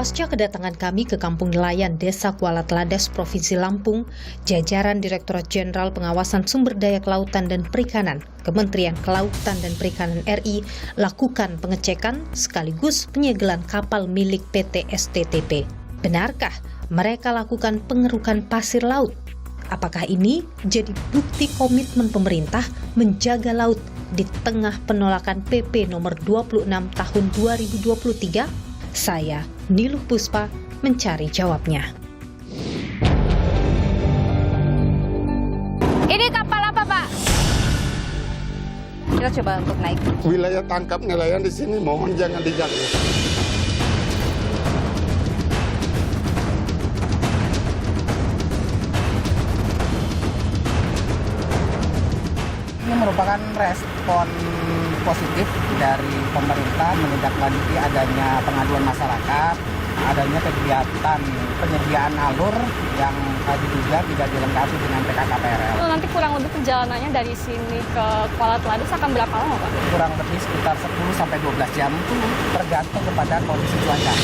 Pasca kedatangan kami ke Kampung Nelayan Desa Kuala Teladas, Provinsi Lampung, jajaran Direktorat Jenderal Pengawasan Sumber Daya Kelautan dan Perikanan, Kementerian Kelautan dan Perikanan RI lakukan pengecekan sekaligus penyegelan kapal milik PT STTP. Benarkah mereka lakukan pengerukan pasir laut? Apakah ini jadi bukti komitmen pemerintah menjaga laut di tengah penolakan PP nomor 26 tahun 2023? Saya, Niluh Puspa, mencari jawabnya. Ini kapal apa, Pak? Kita coba untuk naik. Wilayah tangkap nelayan di sini mohon jangan diganggu. Ini merupakan respon positif dari pemerintah menindaklanjuti adanya pengaduan masyarakat, adanya kegiatan penyediaan alur yang diduga tidak dilengkapi dengan PKKPRL. Nanti kurang lebih perjalanannya dari sini ke Kuala Teladas akan berapa lama, Pak? Kurang lebih sekitar 10-12 jam itu tergantung kepada kondisi cuaca.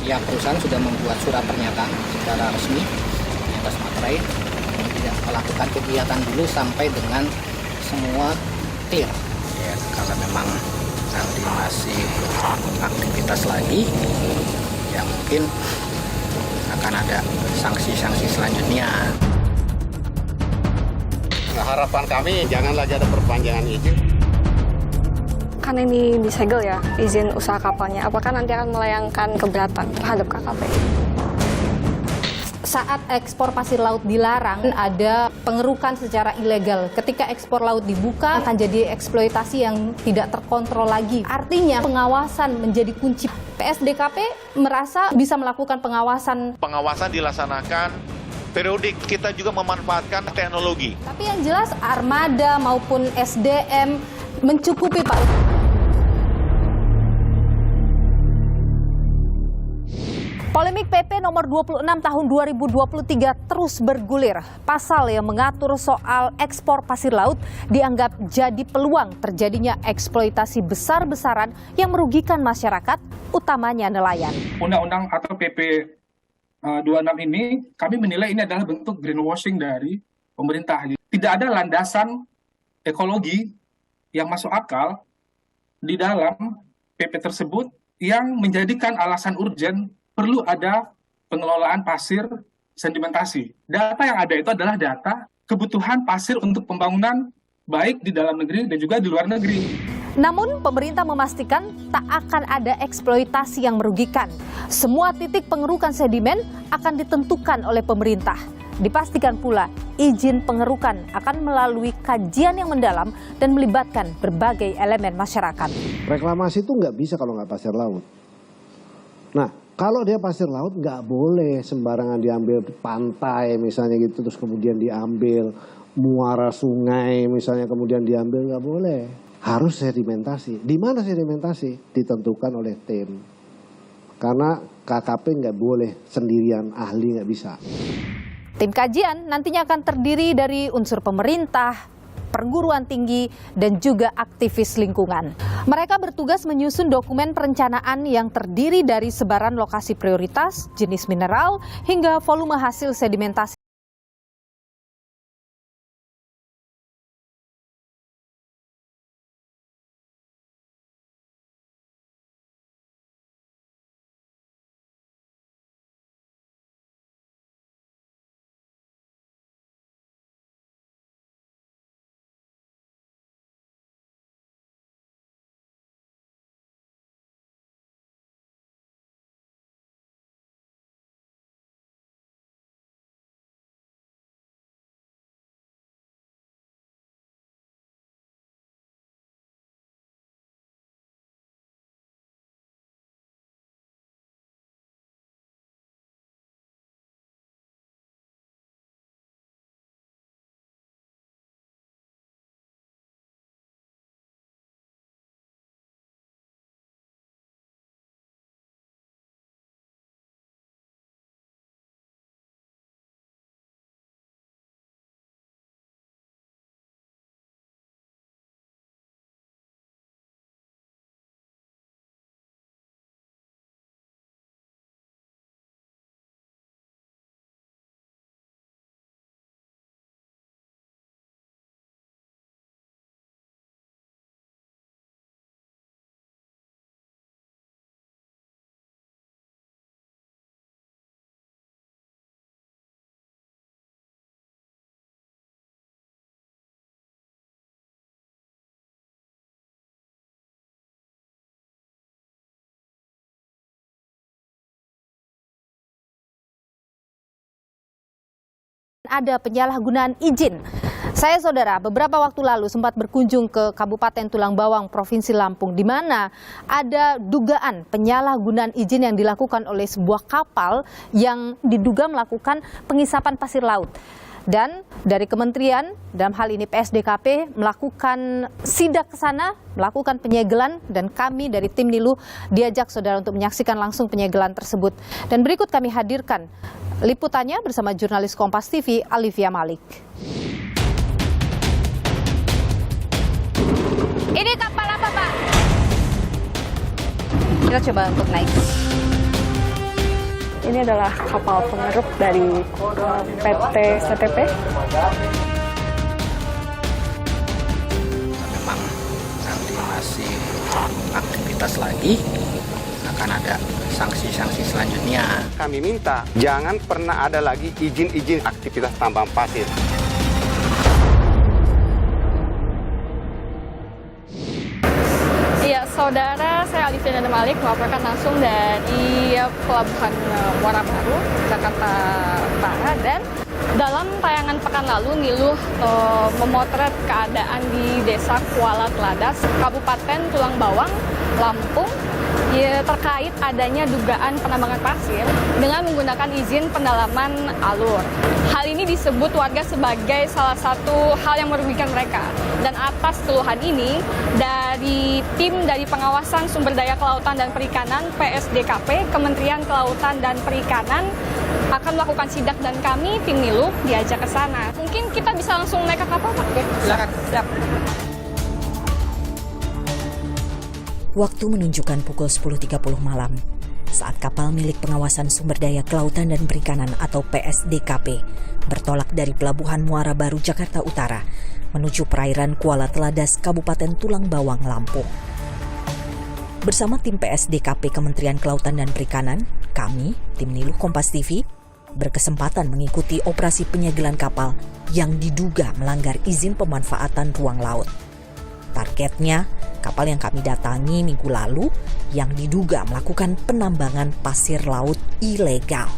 Ya, perusahaan sudah membuat surat pernyataan secara resmi atas materai tidak melakukan kegiatan dulu sampai dengan semua clear. Ya, karena memang nanti masih aktivitas lagi, ya mungkin akan ada sanksi-sanksi selanjutnya. Harapan kami jangan lagi ada perpanjangan izin. Kan ini disegel ya, izin usaha kapalnya. Apakah nanti akan melayangkan keberatan terhadap KKP? Saat ekspor pasir laut dilarang, ada pengerukan secara ilegal. Ketika ekspor laut dibuka, akan jadi eksploitasi yang tidak terkontrol lagi. Artinya, pengawasan menjadi kunci. PSDKP merasa bisa melakukan pengawasan. Pengawasan dilaksanakan periodik, kita juga memanfaatkan teknologi. Tapi yang jelas, armada maupun SDM mencukupi, Pak. Polemik PP nomor 26 tahun 2023 terus bergulir. Pasal yang mengatur soal ekspor pasir laut dianggap jadi peluang terjadinya eksploitasi besar-besaran yang merugikan masyarakat, utamanya nelayan. Undang-undang atau PP 26 ini kami menilai ini adalah bentuk greenwashing dari pemerintah. Tidak ada landasan ekologi yang masuk akal di dalam PP tersebut yang menjadikan alasan urgen perlu ada pengelolaan pasir sedimentasi. Data yang ada itu adalah data kebutuhan pasir untuk pembangunan baik di dalam negeri dan juga di luar negeri. Namun pemerintah memastikan tak akan ada eksploitasi yang merugikan. Semua titik pengerukan sedimen akan ditentukan oleh pemerintah. Dipastikan pula izin pengerukan akan melalui kajian yang mendalam dan melibatkan berbagai elemen masyarakat. Reklamasi itu nggak bisa kalau nggak pasir laut. Nah, kalau dia pasir laut nggak boleh sembarangan diambil pantai misalnya gitu, terus kemudian diambil muara sungai misalnya kemudian diambil, nggak boleh. Harus sedimentasi. Di mana sedimentasi? Ditentukan oleh tim. Karena KKP nggak boleh sendirian, ahli nggak bisa. Tim kajian nantinya akan terdiri dari unsur pemerintah, perguruan tinggi, dan juga aktivis lingkungan. Mereka bertugas menyusun dokumen perencanaan yang terdiri dari sebaran lokasi prioritas, jenis mineral, hingga volume hasil sedimentasi. ada penyalahgunaan izin. Saya saudara beberapa waktu lalu sempat berkunjung ke Kabupaten Tulang Bawang, Provinsi Lampung, di mana ada dugaan penyalahgunaan izin yang dilakukan oleh sebuah kapal yang diduga melakukan pengisapan pasir laut. Dan dari kementerian, dalam hal ini PSDKP, melakukan sidak ke sana, melakukan penyegelan, dan kami dari tim Niluh diajak saudara untuk menyaksikan langsung penyegelan tersebut. Dan berikut kami hadirkan liputannya bersama jurnalis Kompas TV, Alivia Malik. Ini kapal apa, Pak? Kita coba untuk naik. Ini adalah kapal pengeruk dari PT CTP. Memang nanti masih aktivitas lagi, akan ada sanksi-sanksi selanjutnya. Kami minta jangan pernah ada lagi izin-izin aktivitas tambang pasir. Iya, saudara, saya Alivia Malik melaporkan langsung dari Pelabuhan Muara Baru, Jakarta Utara. Dan dalam tayangan pekan lalu, Niluh memotret keadaan di Desa Kuala Teladas, Kabupaten Tulang Bawang, Lampung, terkait adanya dugaan penambangan pasir dengan menggunakan izin pendalaman alur. Hal ini disebut warga sebagai salah satu hal yang merugikan mereka. Dan atas keluhan ini, dari tim dari Pengawasan Sumber Daya Kelautan dan Perikanan PSDKP, Kementerian Kelautan dan Perikanan akan melakukan sidak dan kami, tim Niluh, diajak ke sana. Mungkin kita bisa langsung naik ke kapal, Pak? Silakan. Siap. Waktu menunjukkan pukul 10.30 malam saat kapal milik Pengawasan Sumber Daya Kelautan dan Perikanan atau PSDKP bertolak dari Pelabuhan Muara Baru, Jakarta Utara menuju perairan Kuala Teladas, Kabupaten Tulang Bawang, Lampung. Bersama tim PSDKP Kementerian Kelautan dan Perikanan, kami, tim Niluh Kompas TV, berkesempatan mengikuti operasi penyegelan kapal yang diduga melanggar izin pemanfaatan ruang laut. Targetnya, kapal yang kami datangi minggu lalu yang diduga melakukan penambangan pasir laut ilegal.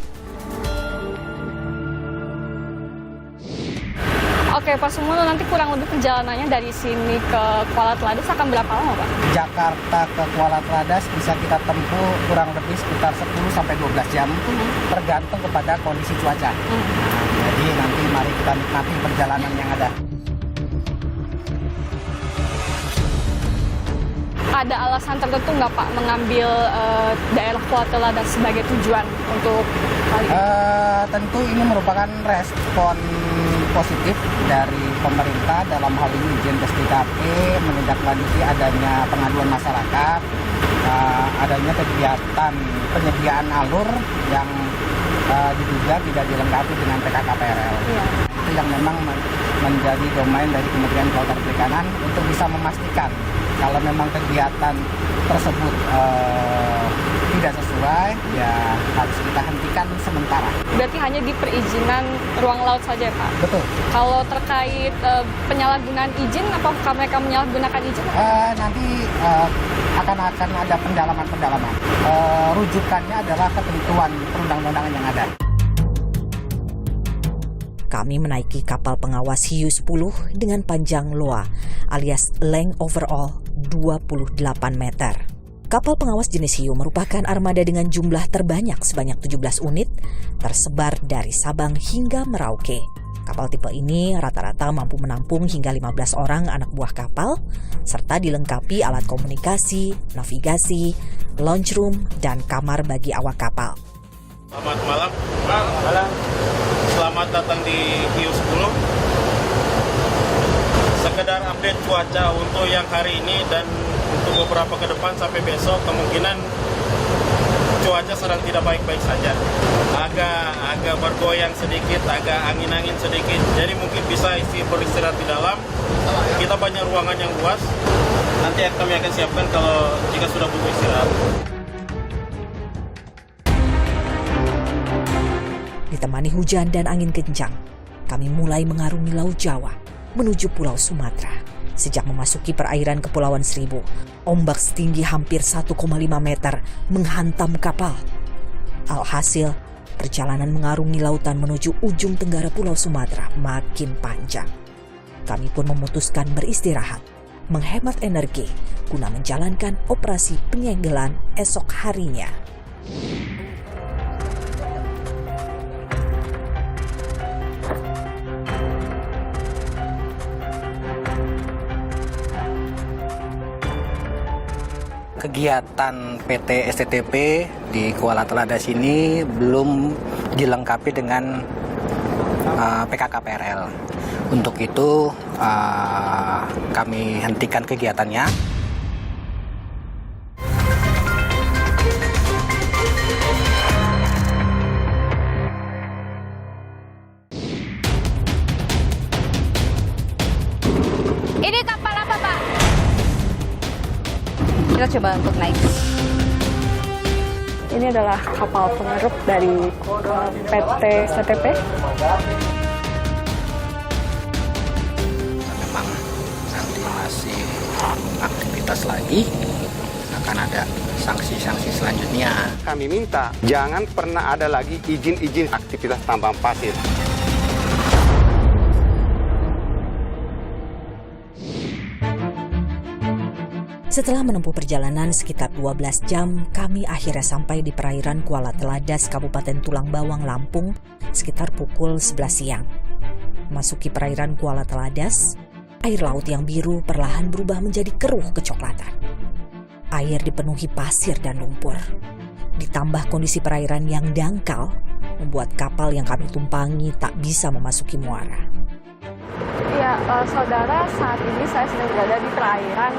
Oke, Pak Sumono, nanti kurang lebih perjalanannya dari sini ke Kuala Teladas akan berapa lama, Pak? Jakarta ke Kuala Teladas bisa kita tempuh kurang lebih sekitar 10-12 jam, tergantung kepada kondisi cuaca. Jadi nanti mari kita nikmati perjalanan yang ada. Ada alasan tertentu nggak, Pak, mengambil daerah Kuala Teladas sebagai tujuan untuk kali ini? Tentu ini merupakan respon positif dari pemerintah dalam hal ini Dijen PSDKP menindaklanjuti adanya pengaduan masyarakat, adanya kegiatan penyediaan alur yang diduga tidak dilengkapi dengan PKKPRL. Iya. Itu yang memang menjadi domain dari Kementerian Kelautan dan Perikanan untuk bisa memastikan kalau memang kegiatan tersebut tidak sesuai, ya harus kita hentikan sementara. Berarti hanya di perizinan ruang laut saja, Pak? Betul. Kalau terkait penyalahgunaan izin, apakah mereka menyalahgunakan izin? Nanti akan ada pendalaman-pendalaman. Rujukannya adalah ketentuan perundang-undangan yang ada. Kami menaiki kapal pengawas Hiu 10 dengan panjang LOA alias length overall 28 meter. Kapal pengawas jenis Hiu merupakan armada dengan jumlah terbanyak sebanyak 17 unit tersebar dari Sabang hingga Merauke. Kapal tipe ini rata-rata mampu menampung hingga 15 orang anak buah kapal serta dilengkapi alat komunikasi, navigasi, launch room, dan kamar bagi awak kapal. Selamat malam. Malam. Selamat datang di Hiu 10. Sekedar update cuaca untuk yang hari ini dan untuk beberapa ke depan sampai besok kemungkinan cuaca sedang tidak baik-baik saja. Agak bergoyang sedikit, agak angin-angin sedikit. Jadi mungkin bisa beristirahat di dalam. Kita banyak ruangan yang luas. Nanti kami akan siapkan kalau jika sudah butuh istirahat. Ditemani hujan dan angin kencang, kami mulai mengarungi Laut Jawa menuju Pulau Sumatera. Sejak memasuki perairan Kepulauan Seribu, ombak setinggi hampir 1,5 meter menghantam kapal. Alhasil, Perjalanan mengarungi lautan menuju ujung tenggara Pulau Sumatera makin panjang. Kami pun memutuskan beristirahat, menghemat energi guna menjalankan operasi penyegelan esok harinya. Kegiatan PT STTP di Kuala Teladas ini belum dilengkapi dengan PKKPRL. Untuk itu kami hentikan kegiatannya. Ini kapal apa, Pak? Kita coba untuk naik. Ini adalah kapal pengeruk dari PT STTP. Memang nanti masih aktivitas lagi, akan ada sanksi-sanksi selanjutnya. Kami minta jangan pernah ada lagi izin-izin aktivitas tambang pasir. Setelah menempuh perjalanan sekitar 12 jam, kami akhirnya sampai di perairan Kuala Teladas, Kabupaten Tulang Bawang, Lampung, sekitar pukul 11 siang. Memasuki perairan Kuala Teladas, air laut yang biru perlahan berubah menjadi keruh kecoklatan. Air dipenuhi pasir dan lumpur. Ditambah kondisi perairan yang dangkal, membuat kapal yang kami tumpangi tak bisa memasuki muara. Ya, saudara, saat ini saya sedang berada di perairan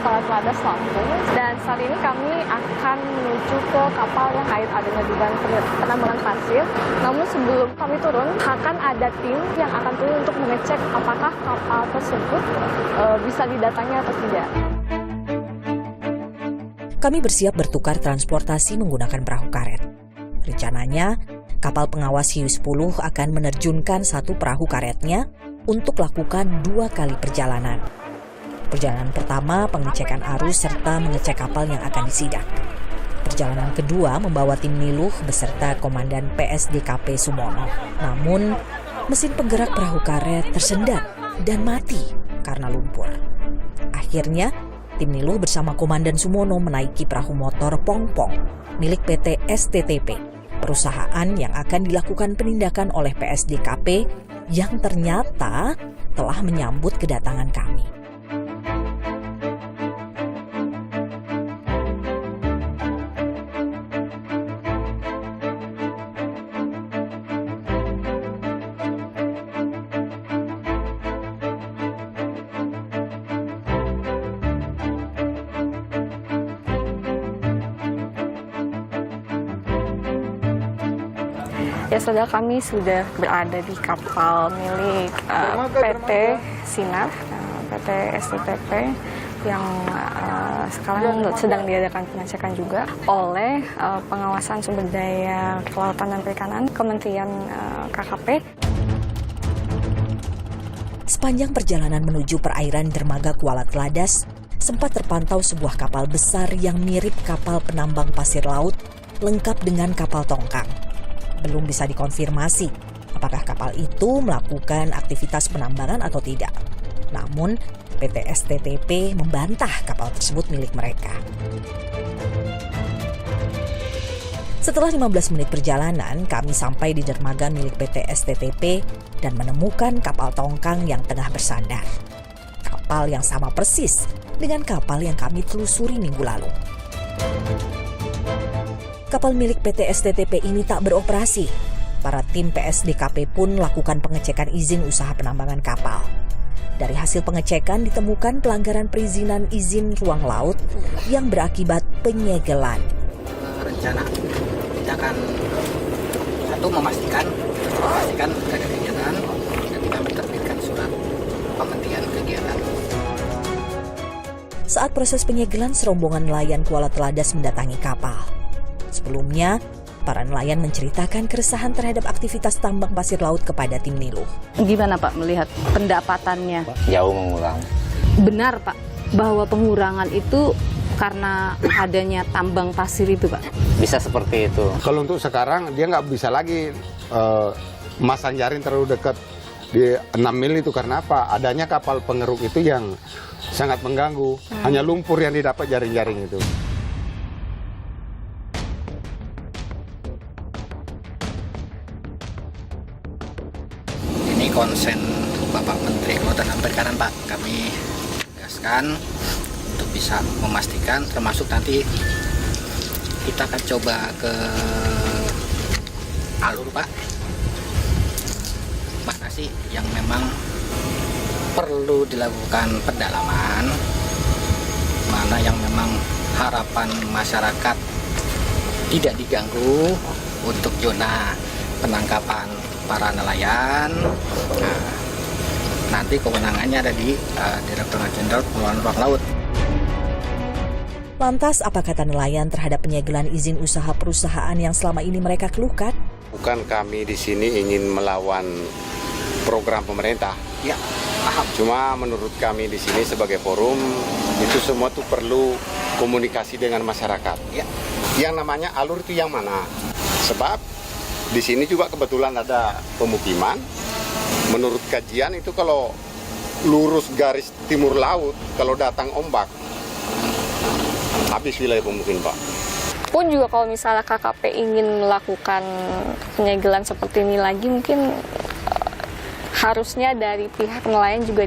Kuala Teladas, Lampung, dan saat ini kami akan menuju ke kapal yang kait adanya dugaan penambangan pasir. Namun sebelum kami turun, akan ada tim yang akan turun untuk mengecek apakah kapal tersebut bisa didatangi atau tidak. Kami bersiap bertukar transportasi menggunakan perahu karet. Rencananya, kapal pengawas Hiu 10 akan menerjunkan satu perahu karetnya untuk lakukan 2 kali perjalanan. Perjalanan pertama pengecekan arus serta mengecek kapal yang akan disidak. Perjalanan kedua membawa tim Niluh beserta Komandan PSDKP Sumono. Namun, mesin penggerak perahu karet tersendat dan mati karena lumpur. Akhirnya, tim Niluh bersama Komandan Sumono menaiki perahu motor Pongpong milik PT STTP, perusahaan yang akan dilakukan penindakan oleh PSDKP yang ternyata telah menyambut kedatangan kami. Ya, saudara, kami sudah berada di kapal milik PT Sinar, PT STTP, yang sekarang sedang diadakan pengecekan juga oleh Pengawasan Sumber Daya Kelautan dan Perikanan Kementerian KKP. Sepanjang perjalanan menuju perairan dermaga Kuala Teladas, sempat terpantau sebuah kapal besar yang mirip kapal penambang pasir laut, lengkap dengan kapal tongkang. Belum bisa dikonfirmasi apakah kapal itu melakukan aktivitas penambangan atau tidak. Namun, PT STTP membantah kapal tersebut milik mereka. Setelah 15 menit perjalanan, kami sampai di dermaga milik PT STTP dan menemukan kapal tongkang yang tengah bersandar. Kapal yang sama persis dengan kapal yang kami telusuri minggu lalu. Kapal milik PT STTP ini tak beroperasi. Para tim PSDKP pun lakukan pengecekan izin usaha penambangan kapal. Dari hasil pengecekan ditemukan pelanggaran perizinan izin ruang laut yang berakibat penyegelan. Rencana kita akan memastikan ada kegiatan dan kita menerbitkan surat penghentian kegiatan. Saat proses penyegelan, serombongan nelayan Kuala Teladas mendatangi kapal. Sebelumnya, para nelayan menceritakan keresahan terhadap aktivitas tambang pasir laut kepada tim Niluh. Gimana Pak melihat pendapatannya? Jauh mengurang. Benar Pak, bahwa pengurangan itu karena adanya tambang pasir itu, Pak? Bisa seperti itu. Kalau untuk sekarang dia nggak bisa lagi masang jaring terlalu dekat di 6 mil itu karena apa? Adanya kapal pengeruk itu yang sangat mengganggu. Hanya lumpur yang didapat jaring-jaring itu. Ini konsen Bapak Menteri Kelautan dan Perikanan, Pak. Kami tegaskan untuk bisa memastikan, termasuk nanti kita akan coba ke alur, Pak. Mana sih yang memang perlu dilakukan pendalaman, mana yang memang harapan masyarakat tidak diganggu untuk zona penangkapan para nelayan. Nah, nanti kewenangannya ada di Direktorat Jenderal Pengelolaan Ruang Laut. Lantas, apa kata nelayan terhadap penyegelan izin usaha perusahaan yang selama ini mereka keluhkan? Bukan kami di sini ingin melawan program pemerintah. Ya, paham. Cuma menurut kami di sini sebagai forum itu semua tuh perlu komunikasi dengan masyarakat. Ya. Yang namanya alur itu yang mana? Sebab di sini juga kebetulan ada pemukiman. Menurut kajian itu kalau lurus garis timur laut, kalau datang ombak, habis wilayah pemukiman, Pak. Pun juga kalau misalnya KKP ingin melakukan penyegelan seperti ini lagi, mungkin harusnya dari pihak nelayan juga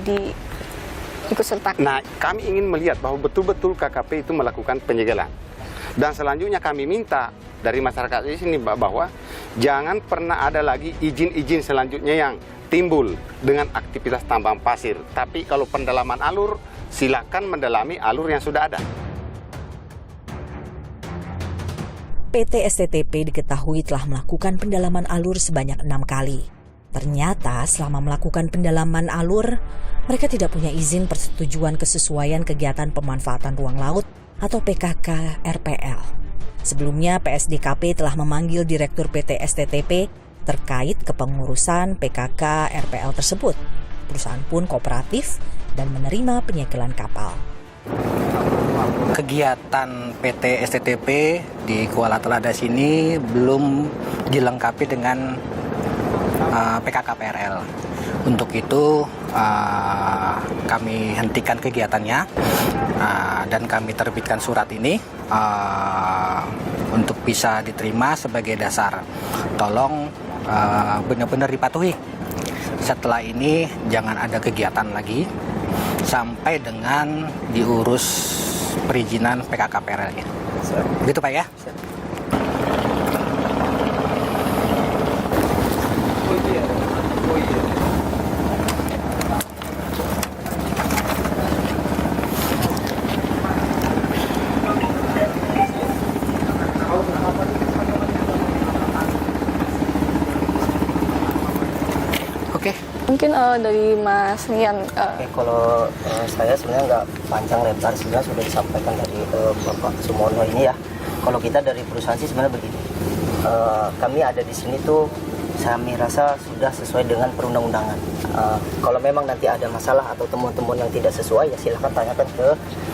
ikut sertakan. Nah, kami ingin melihat bahwa betul-betul KKP itu melakukan penyegelan. Dan selanjutnya kami minta dari masyarakat di sini bahwa jangan pernah ada lagi izin-izin selanjutnya yang timbul dengan aktivitas tambang pasir. Tapi kalau pendalaman alur, silakan mendalami alur yang sudah ada. PT STTP diketahui telah melakukan pendalaman alur sebanyak 6 kali. Ternyata selama melakukan pendalaman alur, mereka tidak punya izin persetujuan kesesuaian kegiatan pemanfaatan ruang laut atau PKK RPL. Sebelumnya PSDKP telah memanggil Direktur PT STTP terkait kepengurusan PKK RPL tersebut. Perusahaan pun kooperatif dan menerima penyegelan kapal. Kegiatan PT STTP di Kuala Teladas ini belum dilengkapi dengan PKK PRL. Untuk itu kami hentikan kegiatannya dan kami terbitkan surat ini untuk bisa diterima sebagai dasar. Tolong benar-benar dipatuhi. Setelah ini jangan ada kegiatan lagi sampai dengan diurus perizinan PKK PRL-nya. Begitu, Pak, ya? Mungkin dari Mas Rian. Kalau saya sebenarnya nggak panjang lebar, sebenarnya sudah disampaikan dari Bapak Sumono ini ya. Kalau kita dari perusahaan sih sebenarnya begini, kami ada di sini tuh kami rasa sudah sesuai dengan perundang-undangan. Kalau memang nanti ada masalah atau temuan-temuan yang tidak sesuai, ya silahkan tanyakan ke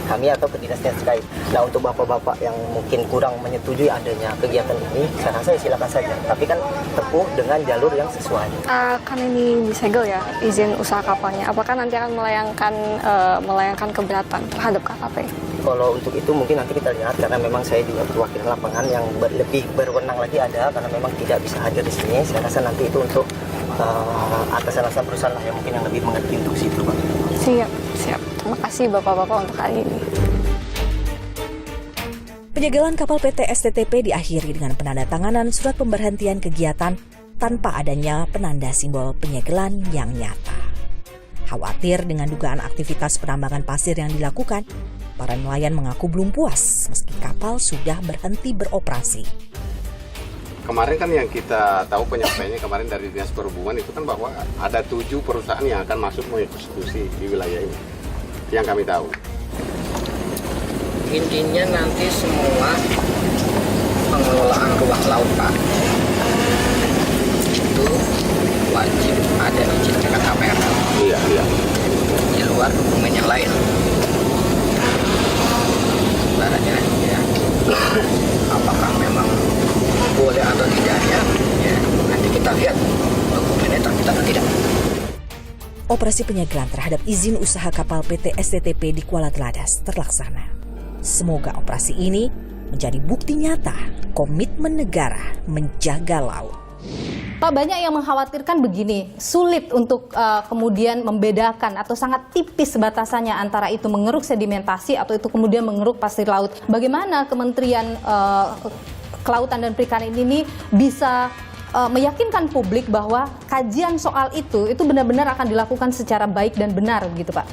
kami atau ke dinas terkait. Nah, untuk bapak-bapak yang mungkin kurang menyetujui adanya kegiatan ini, saya rasa ya silakan saja. Tapi kan tempuh dengan jalur yang sesuai. Kan ini disegel ya izin usaha kapalnya. Apakah nanti akan melayangkan keberatan terhadap KKP? Kalau untuk itu mungkin nanti kita lihat, karena memang saya juga perwakilan lapangan yang lebih berwenang lagi ada, karena memang tidak bisa hadir di sini. Saya rasa nanti itu untuk atasan-atasan perusahaan lah yang mungkin yang lebih mengerti untuk situ, Pak. Siap. Terima kasih Bapak-Bapak untuk hari ini. Penyegelan kapal PT STTP diakhiri dengan penandatanganan surat pemberhentian kegiatan tanpa adanya penanda simbol penyegelan yang nyata. Khawatir dengan dugaan aktivitas penambangan pasir yang dilakukan, para nelayan mengaku belum puas meski kapal sudah berhenti beroperasi. Kemarin kan yang kita tahu penyampaiannya kemarin dari Dinas Perhubungan itu kan bahwa ada 7 perusahaan yang akan masuk mengeksekusi di wilayah ini. Yang kami tahu. Intinya nanti semua pengelolaan ruang laut, Pak, itu wajib ada izin PKK PRL. Iya. Di luar dokumen yang lain. Operasi penyegelan terhadap izin usaha kapal PT STTP di Kuala Teladas terlaksana. Semoga operasi ini menjadi bukti nyata komitmen negara menjaga laut. Pak, banyak yang mengkhawatirkan begini, sulit untuk kemudian membedakan atau sangat tipis batasannya antara itu mengeruk sedimentasi atau itu kemudian mengeruk pasir laut. Bagaimana Kementerian Kelautan dan Perikanan ini bisa meyakinkan publik bahwa kajian soal itu benar-benar akan dilakukan secara baik dan benar gitu, Pak?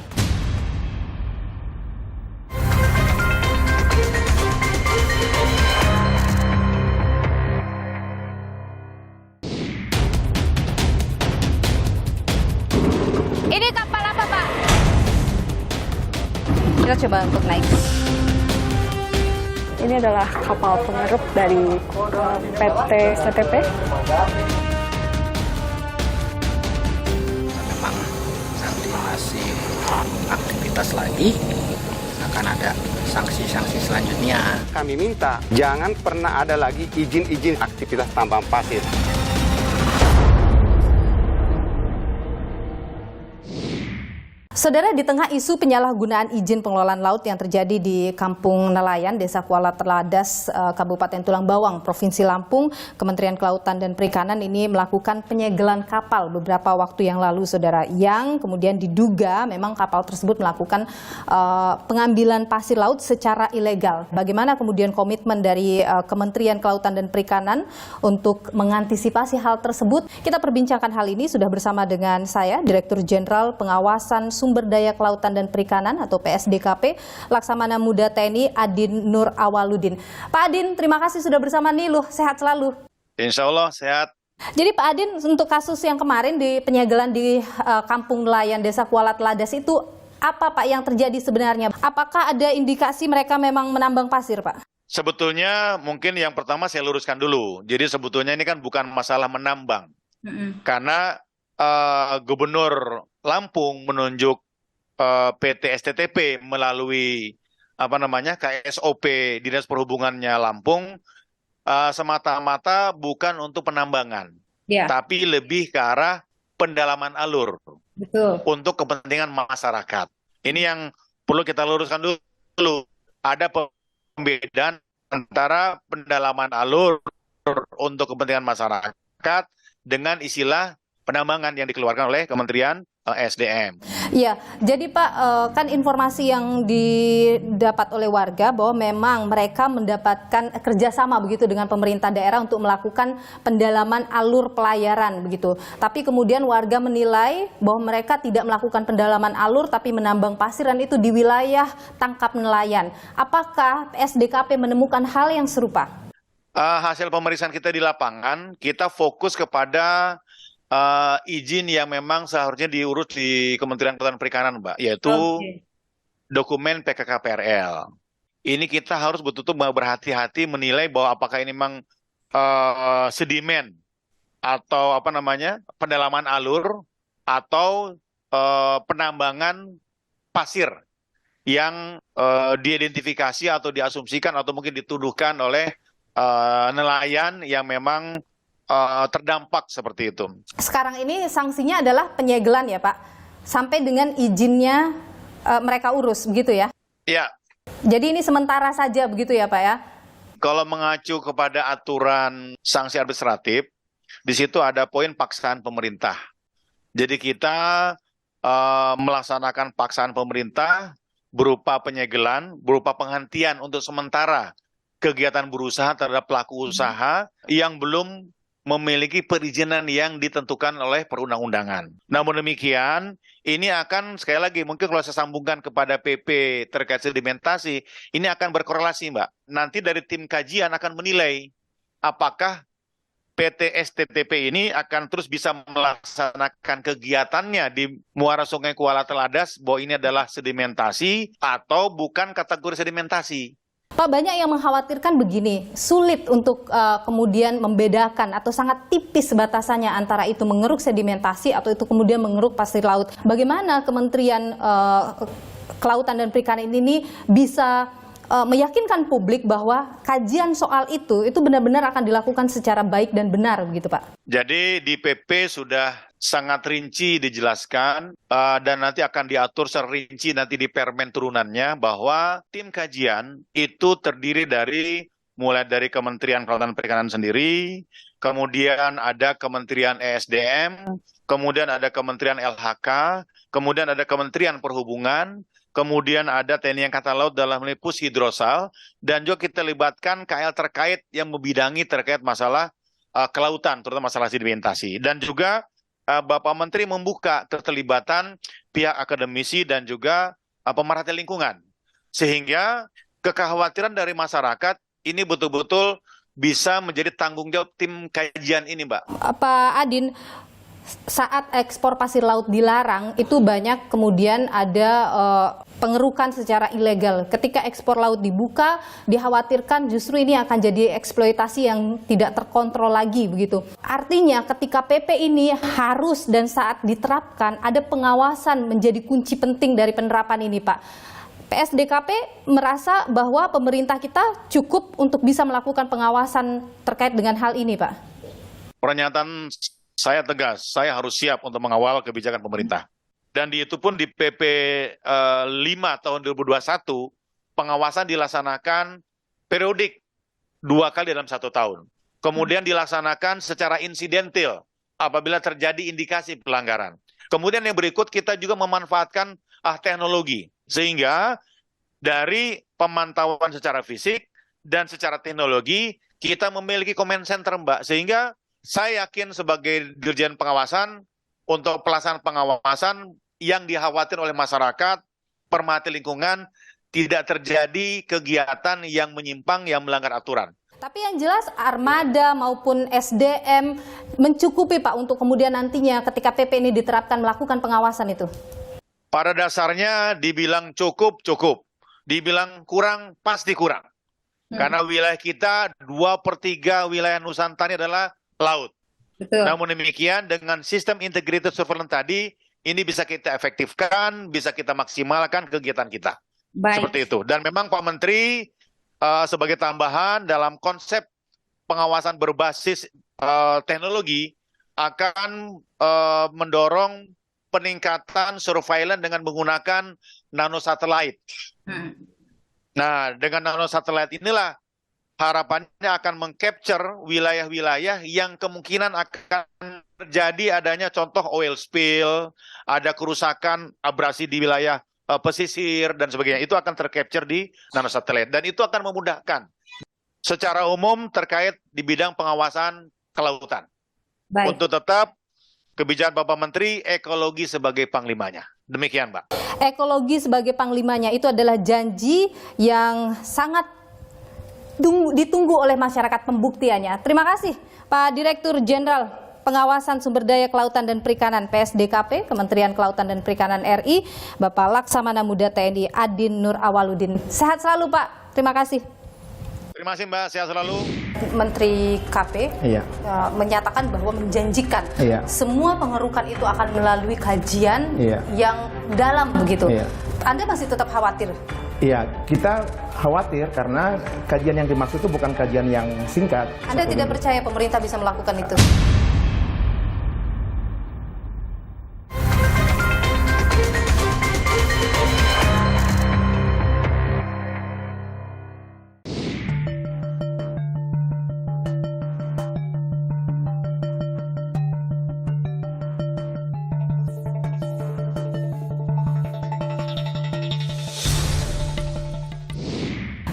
Ini kapal apa, Pak? Kita coba untuk naik. Ini adalah kapal pengeruk dari PT STTP. Memang nanti masih aktivitas lagi, akan ada sanksi-sanksi selanjutnya. Kami minta jangan pernah ada lagi izin-izin aktivitas tambang pasir. Saudara, di tengah isu penyalahgunaan izin pengelolaan laut yang terjadi di Kampung Nelayan, Desa Kuala Teladas, Kabupaten Tulang Bawang, Provinsi Lampung, Kementerian Kelautan dan Perikanan ini melakukan penyegelan kapal beberapa waktu yang lalu, Saudara, yang kemudian diduga memang kapal tersebut melakukan pengambilan pasir laut secara ilegal. Bagaimana kemudian komitmen dari Kementerian Kelautan dan Perikanan untuk mengantisipasi hal tersebut? Kita perbincangkan hal ini sudah bersama dengan saya, Direktur Jenderal Pengawasan Sumber Daya Kelautan dan Perikanan atau PSDKP, Laksamana Muda TNI Adin Nur Awaludin. Pak Adin, terima kasih sudah bersama Niluh, sehat selalu. Insya Allah sehat. Jadi Pak Adin, untuk kasus yang kemarin di penyegelan di Kampung Nelayan Desa Kuala Teladas itu, apa Pak yang terjadi sebenarnya? Apakah ada indikasi mereka memang menambang pasir, Pak? Sebetulnya mungkin yang pertama saya luruskan dulu. Jadi sebetulnya ini kan bukan masalah menambang. Karena Gubernur Lampung menunjuk PT STTP melalui KSOP Dinas Perhubungannya Lampung semata-mata bukan untuk penambangan, tapi lebih ke arah pendalaman alur. Betul. Untuk kepentingan masyarakat. Ini yang perlu kita luruskan dulu. Ada pembedaan antara pendalaman alur untuk kepentingan masyarakat dengan istilah penambangan yang dikeluarkan oleh Kementerian SDM. Iya, jadi Pak, kan informasi yang didapat oleh warga bahwa memang mereka mendapatkan kerjasama begitu dengan pemerintah daerah untuk melakukan pendalaman alur pelayaran begitu. Tapi kemudian warga menilai bahwa mereka tidak melakukan pendalaman alur tapi menambang pasir dan itu di wilayah tangkap nelayan. Apakah PSDKP menemukan hal yang serupa? Hasil pemeriksaan kita di lapangan, kita fokus kepada izin yang memang seharusnya diurus di Kementerian Kelautan dan Perikanan, Mbak, yaitu dokumen PKKPRL. Ini kita harus betul-betul berhati-hati menilai bahwa apakah ini memang sedimen atau pendalaman alur atau penambangan pasir yang diidentifikasi atau diasumsikan atau mungkin dituduhkan oleh nelayan yang memang terdampak seperti itu. Sekarang ini sanksinya adalah penyegelan ya Pak, sampai dengan izinnya mereka urus begitu ya? Iya. Jadi ini sementara saja begitu ya Pak ya? Kalau mengacu kepada aturan sanksi administratif, di situ ada poin paksaan pemerintah. Jadi kita melaksanakan paksaan pemerintah berupa penyegelan, berupa penghentian untuk sementara kegiatan berusaha terhadap pelaku usaha yang belum memiliki perizinan yang ditentukan oleh perundang-undangan. Namun demikian, ini akan sekali lagi mungkin kalau saya sambungkan kepada PP terkait sedimentasi, ini akan berkorelasi, Mbak. Nanti dari tim kajian akan menilai apakah PT STTP ini akan terus bisa melaksanakan kegiatannya di muara Sungai Kuala Teladas bahwa ini adalah sedimentasi atau bukan kategori sedimentasi. Pak, banyak yang mengkhawatirkan begini, sulit untuk kemudian membedakan atau sangat tipis batasannya antara itu mengeruk sedimentasi atau itu kemudian mengeruk pasir laut. Bagaimana Kementerian Kelautan dan Perikanan ini bisa meyakinkan publik bahwa kajian soal itu benar-benar akan dilakukan secara baik dan benar begitu Pak? Jadi di PP sudah sangat rinci dijelaskan dan nanti akan diatur secara rinci nanti di permen turunannya bahwa tim kajian itu terdiri dari mulai dari Kementerian Kelautan dan Perikanan sendiri, kemudian ada Kementerian ESDM, kemudian ada Kementerian LHK, kemudian ada Kementerian Perhubungan, kemudian ada TNI Angkatan Laut dalam hal Pushidrosal, dan juga kita libatkan KL terkait yang membidangi terkait masalah kelautan, terutama masalah sedimentasi. Dan juga Bapak Menteri membuka keterlibatan pihak akademisi dan juga pemerhati lingkungan. Sehingga kekhawatiran dari masyarakat ini betul-betul bisa menjadi tanggung jawab tim kajian ini, Mbak. Pak Adin, saat ekspor pasir laut dilarang, itu banyak kemudian ada pengerukan secara ilegal. Ketika ekspor laut dibuka, dikhawatirkan justru ini akan jadi eksploitasi yang tidak terkontrol lagi begitu. Artinya ketika PP ini harus dan saat diterapkan, ada pengawasan menjadi kunci penting dari penerapan ini, Pak. PSDKP merasa bahwa pemerintah kita cukup untuk bisa melakukan pengawasan terkait dengan hal ini, Pak? Pernyataan saya tegas, saya harus siap untuk mengawal kebijakan pemerintah. Dan itu pun di PP 5 tahun 2021, pengawasan dilaksanakan periodik 2 kali dalam 1 tahun. Kemudian dilaksanakan secara insidentil apabila terjadi indikasi pelanggaran. Kemudian yang berikut kita juga memanfaatkan teknologi. Sehingga dari pemantauan secara fisik dan secara teknologi kita memiliki command center, Mbak. Sehingga saya yakin sebagai Dirjen Pengawasan untuk pelaksanaan pengawasan yang dikhawatirkan oleh masyarakat, pemerhati lingkungan, tidak terjadi kegiatan yang menyimpang yang melanggar aturan. Tapi yang jelas armada maupun SDM mencukupi Pak untuk kemudian nantinya ketika PP ini diterapkan melakukan pengawasan itu? Pada dasarnya dibilang cukup, cukup. Dibilang kurang, pasti kurang. Karena wilayah kita 2/3 wilayah Nusantara adalah laut. Betul. Namun demikian dengan sistem integrated surveillance tadi, ini bisa kita efektifkan, bisa kita maksimalkan kegiatan kita. Baik. Seperti itu. Dan memang Pak Menteri sebagai tambahan dalam konsep pengawasan berbasis teknologi akan mendorong peningkatan surveillance dengan menggunakan nanosatelit. Nah, dengan nanosatelit inilah harapannya akan mengcapture wilayah-wilayah yang kemungkinan akan terjadi adanya contoh oil spill, ada kerusakan abrasi di wilayah pesisir dan sebagainya. Itu akan tercapture di nanosatelit dan itu akan memudahkan secara umum terkait di bidang pengawasan kelautan. Baik. Untuk tetap kebijakan Bapak Menteri ekologi sebagai panglimanya. Demikian, Mbak. Ekologi sebagai panglimanya itu adalah janji yang sangat ditunggu oleh masyarakat pembuktiannya. Terima kasih Pak Direktur Jenderal Pengawasan Sumber Daya Kelautan dan Perikanan PSDKP, Kementerian Kelautan dan Perikanan RI, Bapak Laksamana Muda TNI Adin Nur Awaludin. Sehat selalu Pak, terima kasih. Terima kasih Mbak, sehat selalu. Menteri KP menyatakan bahwa menjanjikan semua pengerukan itu akan melalui kajian yang dalam begitu. Anda masih tetap khawatir? Iya, kita khawatir karena kajian yang dimaksud itu bukan kajian yang singkat. Anda tidak percaya pemerintah bisa melakukan itu?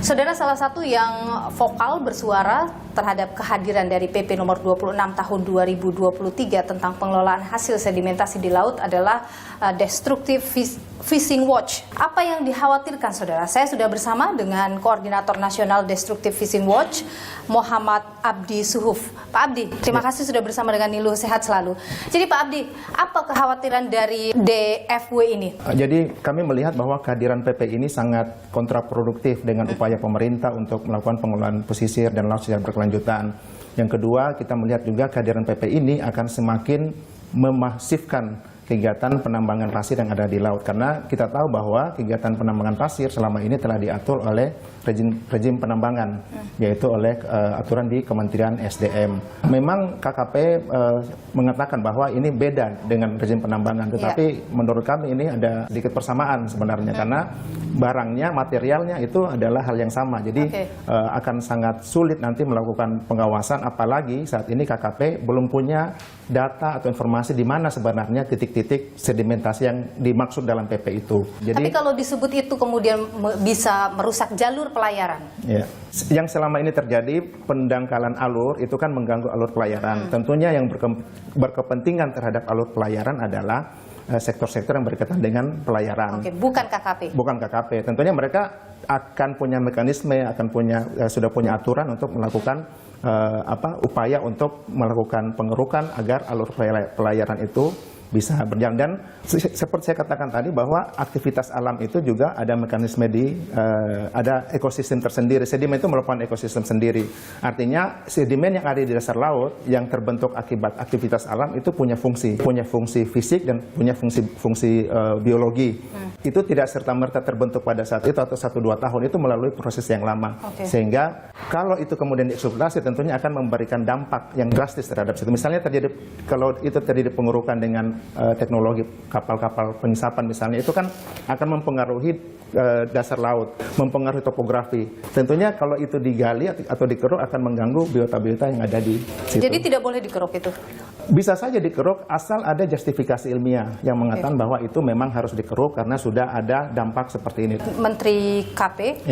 Saudara, salah satu yang vokal bersuara terhadap kehadiran dari PP nomor 26 tahun 2023 tentang pengelolaan hasil sedimentasi di laut adalah Destructive Fishing Watch. Apa yang dikhawatirkan, saudara? Saya sudah bersama dengan Koordinator Nasional Destructive Fishing Watch, Muhammad Abdi Suhuf. Pak Abdi, terima kasih sudah bersama dengan Niluh, sehat selalu. Jadi Pak Abdi, apa kekhawatiran dari DFW ini? Jadi kami melihat bahwa kehadiran PP ini sangat kontraproduktif dengan upaya pemerintah untuk melakukan pengelolaan pesisir dan laut secara berkelanjutan. Yang kedua, kita melihat juga kehadiran PP ini akan semakin memasifkan kegiatan penambangan pasir yang ada di laut. Karena kita tahu bahwa kegiatan penambangan pasir selama ini telah diatur oleh rejim penambangan, yaitu oleh aturan di Kementerian SDM. Memang KKP mengatakan bahwa ini beda dengan rejim penambangan, tetapi menurut kami ini ada sedikit persamaan sebenarnya, karena barangnya, materialnya itu adalah hal yang sama. Jadi akan sangat sulit nanti melakukan pengawasan, apalagi saat ini KKP belum punya data atau informasi di mana sebenarnya titik-titik sedimentasi yang dimaksud dalam PP itu. Tapi kalau disebut itu kemudian bisa merusak jalur pelayaran. Ya. Yang selama ini terjadi pendangkalan alur itu kan mengganggu alur pelayaran. Tentunya yang berkepentingan terhadap alur pelayaran adalah sektor-sektor yang berkaitan dengan pelayaran. Bukan KKP. Bukan KKP. Tentunya mereka akan punya mekanisme, sudah punya aturan untuk melakukan upaya untuk melakukan pengerukan agar alur pelayaran itu bisa berjalan. Dan seperti saya katakan tadi bahwa aktivitas alam itu juga ada mekanisme ada ekosistem tersendiri. Sedimen itu merupakan ekosistem sendiri. Artinya sedimen yang ada di dasar laut yang terbentuk akibat aktivitas alam itu punya fungsi fisik dan punya fungsi biologi. Itu tidak serta-merta terbentuk pada saat itu atau 1-2 tahun, itu melalui proses yang lama. Sehingga kalau itu kemudian dieksploitasi tentunya akan memberikan dampak yang drastis terhadap situ. Misalnya kalau itu terjadi pengerukan dengan teknologi kapal-kapal pengisapan misalnya, itu kan akan mempengaruhi dasar laut, mempengaruhi topografi. Tentunya kalau itu digali atau dikeruk akan mengganggu biota-biota yang ada di situ. Jadi tidak boleh dikeruk itu? Bisa saja dikeruk asal ada justifikasi ilmiah yang mengatakan bahwa itu memang harus dikeruk karena sudah ada dampak seperti ini. Menteri KP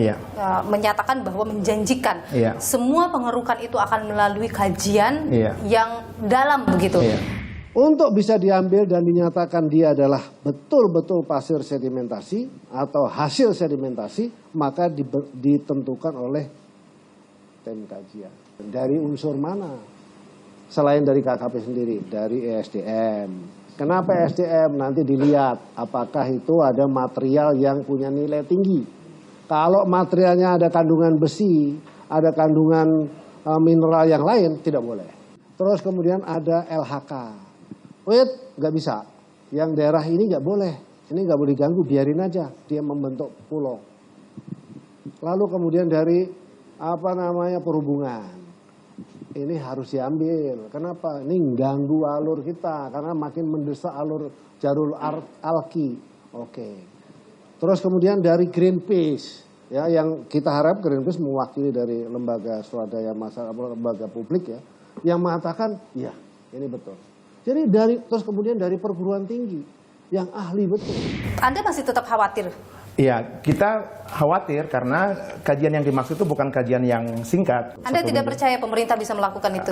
menyatakan bahwa menjanjikan semua pengerukan itu akan melalui kajian yang dalam begitu. Untuk bisa diambil dan dinyatakan dia adalah betul-betul pasir sedimentasi atau hasil sedimentasi, maka ditentukan oleh tim kajian. Dari unsur mana? Selain dari KKP sendiri, dari ESDM. Kenapa ESDM? Nanti dilihat apakah itu ada material yang punya nilai tinggi. Kalau materialnya ada kandungan besi, ada kandungan mineral yang lain, tidak boleh. Terus kemudian ada LHK. Nggak bisa. Yang daerah ini nggak boleh. Ini nggak boleh diganggu, biarin aja. Dia membentuk pulau. Lalu kemudian dari perhubungan. Ini harus diambil. Kenapa? Ini mengganggu alur kita. Karena makin mendesak alur jalur alki. Terus kemudian dari Greenpeace. Ya, yang kita harap Greenpeace mewakili dari lembaga swadaya masyarakat, lembaga publik ya. Yang mengatakan, ya ini betul. Jadi terus kemudian dari perguruan tinggi yang ahli betul. Anda masih tetap khawatir? Iya, kita khawatir karena kajian yang dimaksud itu bukan kajian yang singkat. Anda tidak percaya pemerintah bisa melakukan itu?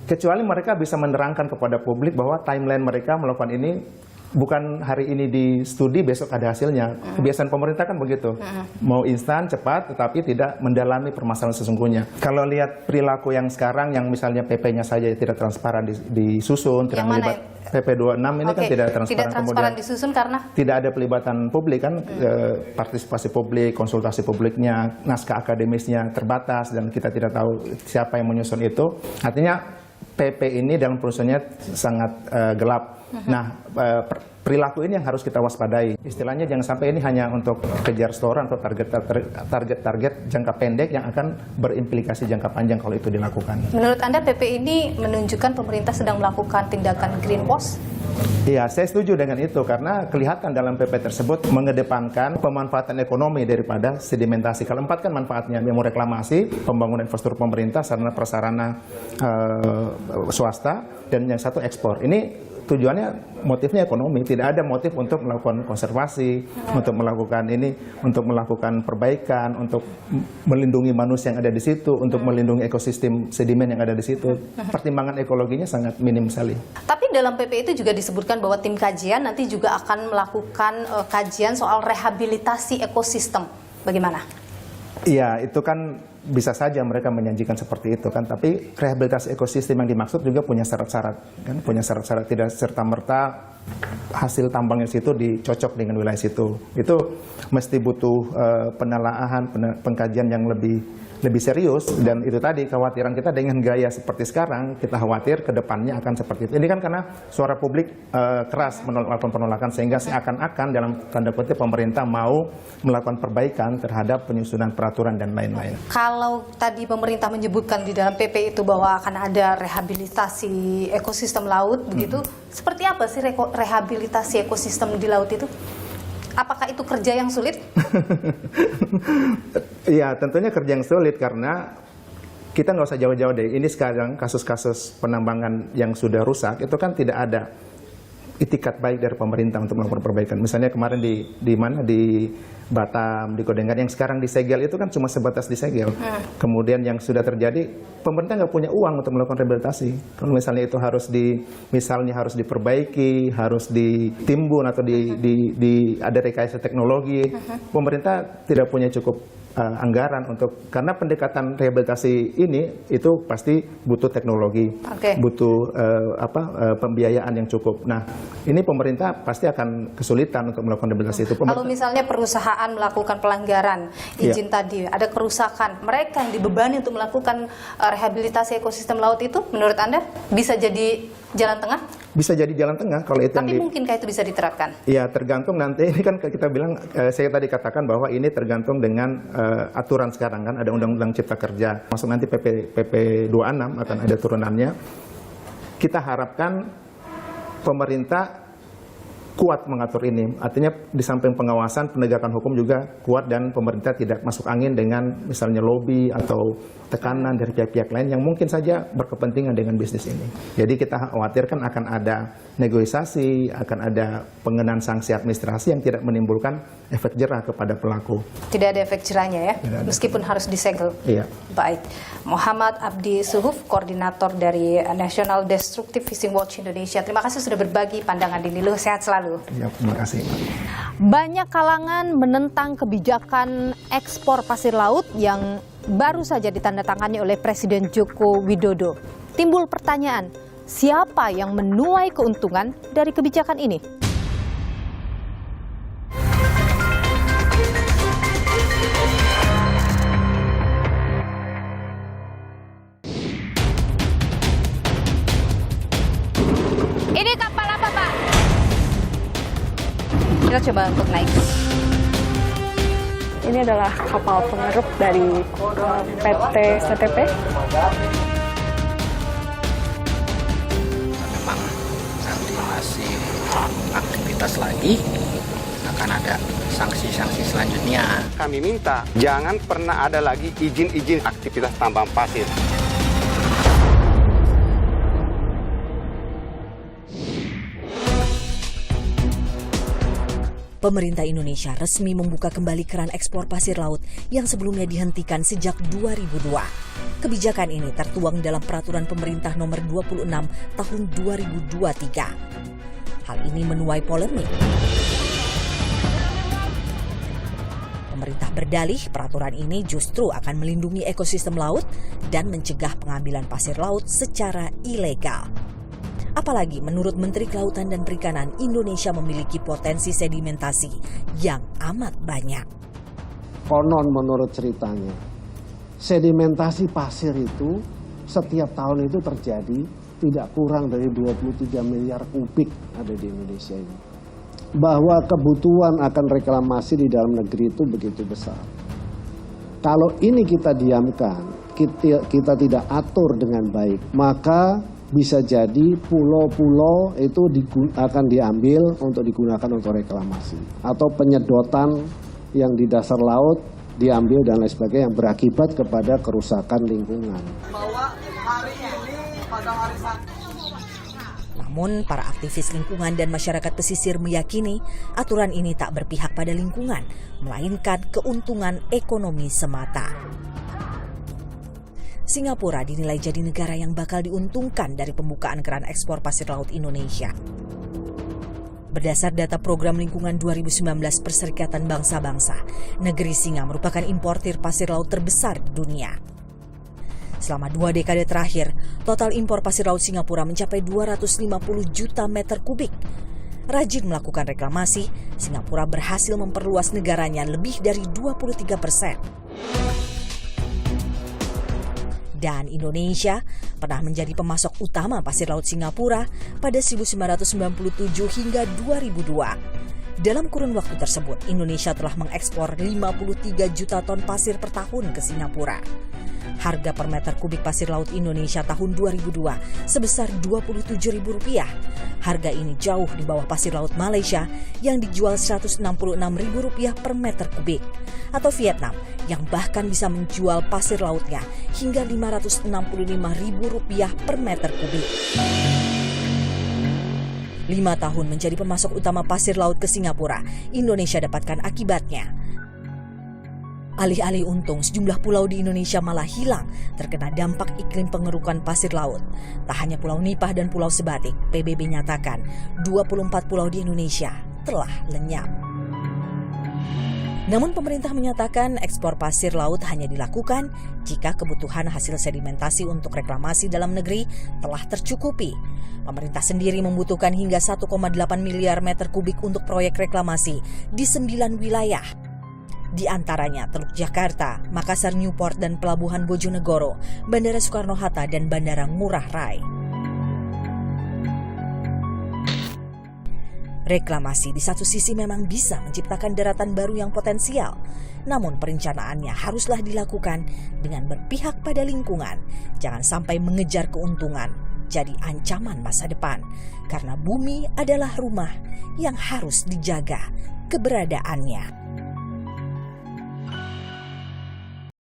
Kecuali mereka bisa menerangkan kepada publik bahwa timeline mereka melakukan ini bukan hari ini di studi, besok ada hasilnya. Kebiasaan pemerintah kan begitu. Mau instan, cepat, tetapi tidak mendalami permasalahan sesungguhnya. Kalau lihat perilaku yang sekarang, yang misalnya PP-nya saja tidak transparan disusun, tidak melibat PP 26 ini kan tidak transparan. Tidak transparan kemudian disusun karena? Tidak ada pelibatan publik kan, partisipasi publik, konsultasi publiknya, naskah akademisnya terbatas, dan kita tidak tahu siapa yang menyusun itu. Artinya PP ini dalam perusahaannya sangat gelap. Nah, perilaku ini yang harus kita waspadai. Istilahnya jangan sampai ini hanya untuk kejar setoran atau target jangka pendek yang akan berimplikasi jangka panjang kalau itu dilakukan. Menurut Anda PP ini menunjukkan pemerintah sedang melakukan tindakan greenwash? Iya, saya setuju dengan itu karena kelihatan dalam PP tersebut mengedepankan pemanfaatan ekonomi daripada sedimentasi. Kalau 4 kan manfaatnya, yang mau reklamasi, pembangunan infrastruktur pemerintah, sarana prasarana swasta, dan yang satu ekspor. Ini tujuannya, motifnya ekonomi, tidak ada motif untuk melakukan konservasi, untuk melakukan perbaikan, untuk melindungi manusia yang ada di situ, untuk melindungi ekosistem sedimen yang ada di situ. Pertimbangan ekologinya sangat minim sekali. Tapi dalam PP itu juga disebutkan bahwa tim kajian nanti juga akan melakukan kajian soal rehabilitasi ekosistem. Bagaimana? Iya, itu kan bisa saja mereka menjanjikan seperti itu kan, tapi rehabilitasi ekosistem yang dimaksud juga punya syarat-syarat kan, punya syarat-syarat, tidak serta-merta hasil tambangnya situ dicocok dengan wilayah situ. Itu mesti butuh penelaahan, pengkajian yang lebih lebih serius. Dan itu tadi kekhawatiran kita dengan gaya seperti sekarang, kita khawatir ke depannya akan seperti itu. Ini kan karena suara publik keras melakukan penolakan, sehingga seakan-akan dalam tanda kutip pemerintah mau melakukan perbaikan terhadap penyusunan peraturan dan lain-lain. Kalau tadi pemerintah menyebutkan di dalam PP itu bahwa akan ada rehabilitasi ekosistem laut, begitu, seperti apa sih rehabilitasi ekosistem di laut itu? Apakah itu kerja yang sulit? Iya, tentunya kerja yang sulit karena kita nggak usah jauh-jauh deh. Ini sekarang kasus-kasus penambangan yang sudah rusak itu kan tidak ada itikat baik dari pemerintah untuk melakukan perbaikan. Misalnya kemarin di mana di Batam, di Kodengan yang sekarang disegel itu kan cuma sebatas disegel. Kemudian yang sudah terjadi, pemerintah nggak punya uang untuk melakukan rehabilitasi. Kalau misalnya itu harus diperbaiki, harus ditimbun atau ada rekayasa teknologi, pemerintah tidak punya cukup anggaran untuk, karena pendekatan rehabilitasi ini itu pasti butuh teknologi, butuh pembiayaan yang cukup. Nah, ini pemerintah pasti akan kesulitan untuk melakukan rehabilitasi itu. Kalau misalnya perusahaan melakukan pelanggaran izin tadi, ada kerusakan, mereka yang dibebani untuk melakukan rehabilitasi ekosistem laut itu, menurut Anda bisa jadi jalan tengah? Bisa jadi jalan tengah kalau itu. Tapi mungkinkah itu bisa diterapkan? Ya, tergantung nanti. Ini kan kita bilang, saya tadi katakan bahwa ini tergantung dengan aturan sekarang kan, ada Undang-Undang Cipta Kerja, masuk nanti PP 26 akan ada turunannya. Kita harapkan pemerintah kuat mengatur ini, artinya di samping pengawasan, penegakan hukum juga kuat dan pemerintah tidak masuk angin dengan misalnya lobby atau tekanan dari pihak-pihak lain yang mungkin saja berkepentingan dengan bisnis ini. Jadi kita khawatirkan akan ada negosiasi, akan ada pengenaan sanksi administrasi yang tidak menimbulkan efek jerah kepada pelaku. Tidak ada efek jerahnya ya, meskipun harus disegel. Iya. Baik, Muhammad Abdi Suhuf, koordinator dari National Destructive Fishing Watch Indonesia. Terima kasih sudah berbagi pandangan di Niluh. Sehat selalu. Ya, terima kasih. Banyak kalangan menentang kebijakan ekspor pasir laut yang baru saja ditandatangani oleh Presiden Joko Widodo. Timbul pertanyaan, siapa yang menuai keuntungan dari kebijakan ini? Ini kapal apa, Pak? Kita coba untuk naik. Ini adalah kapal pengerup dari PT CTP. Memang nanti masih aktivitas lagi, akan ada sanksi-sanksi selanjutnya. Kami minta jangan pernah ada lagi izin-izin aktivitas tambang pasir. Pemerintah Indonesia resmi membuka kembali keran ekspor pasir laut yang sebelumnya dihentikan sejak 2002. Kebijakan ini tertuang dalam Peraturan Pemerintah Nomor 26 Tahun 2023. Hal ini menuai polemik. Pemerintah berdalih peraturan ini justru akan melindungi ekosistem laut dan mencegah pengambilan pasir laut secara ilegal. Apalagi menurut Menteri Kelautan dan Perikanan, Indonesia memiliki potensi sedimentasi yang amat banyak. Konon menurut ceritanya, sedimentasi pasir itu setiap tahun itu terjadi tidak kurang dari 23 miliar kubik ada di Indonesia ini. Bahwa kebutuhan akan reklamasi di dalam negeri itu begitu besar. Kalau ini kita diamkan, kita tidak atur dengan baik, maka bisa jadi pulau-pulau itu akan diambil untuk digunakan untuk reklamasi. Atau penyedotan yang di dasar laut diambil dan lain sebagainya yang berakibat kepada kerusakan lingkungan. Namun, para aktivis lingkungan dan masyarakat pesisir meyakini aturan ini tak berpihak pada lingkungan, melainkan keuntungan ekonomi semata. Singapura dinilai jadi negara yang bakal diuntungkan dari pembukaan keran ekspor pasir laut Indonesia. Berdasar data Program Lingkungan 2019 Perserikatan Bangsa-Bangsa, negeri Singa merupakan importir pasir laut terbesar di dunia. Selama 2 dekade terakhir, total impor pasir laut Singapura mencapai 250 juta meter kubik. Rajin melakukan reklamasi, Singapura berhasil memperluas negaranya lebih dari 23%. Dan Indonesia pernah menjadi pemasok utama pasir laut Singapura pada 1997 hingga 2002. Dalam kurun waktu tersebut, Indonesia telah mengekspor 53 juta ton pasir per tahun ke Singapura. Harga per meter kubik pasir laut Indonesia tahun 2002 sebesar Rp27.000. Harga ini jauh di bawah pasir laut Malaysia yang dijual Rp166.000 per meter kubik. Atau Vietnam yang bahkan bisa menjual pasir lautnya hingga Rp565.000 per meter kubik. 5 tahun menjadi pemasok utama pasir laut ke Singapura, Indonesia dapatkan akibatnya. Alih-alih untung, sejumlah pulau di Indonesia malah hilang terkena dampak iklim pengerukan pasir laut. Tak hanya Pulau Nipah dan Pulau Sebatik, PBB nyatakan 24 pulau di Indonesia telah lenyap. Namun pemerintah menyatakan ekspor pasir laut hanya dilakukan jika kebutuhan hasil sedimentasi untuk reklamasi dalam negeri telah tercukupi. Pemerintah sendiri membutuhkan hingga 1,8 miliar meter kubik untuk proyek reklamasi di 9 wilayah. Di antaranya Teluk Jakarta, Makassar Newport dan Pelabuhan Bojonegoro, Bandara Soekarno-Hatta dan Bandara Ngurah Rai. Reklamasi di satu sisi memang bisa menciptakan daratan baru yang potensial, namun perencanaannya haruslah dilakukan dengan berpihak pada lingkungan, jangan sampai mengejar keuntungan, jadi ancaman masa depan, karena bumi adalah rumah yang harus dijaga keberadaannya.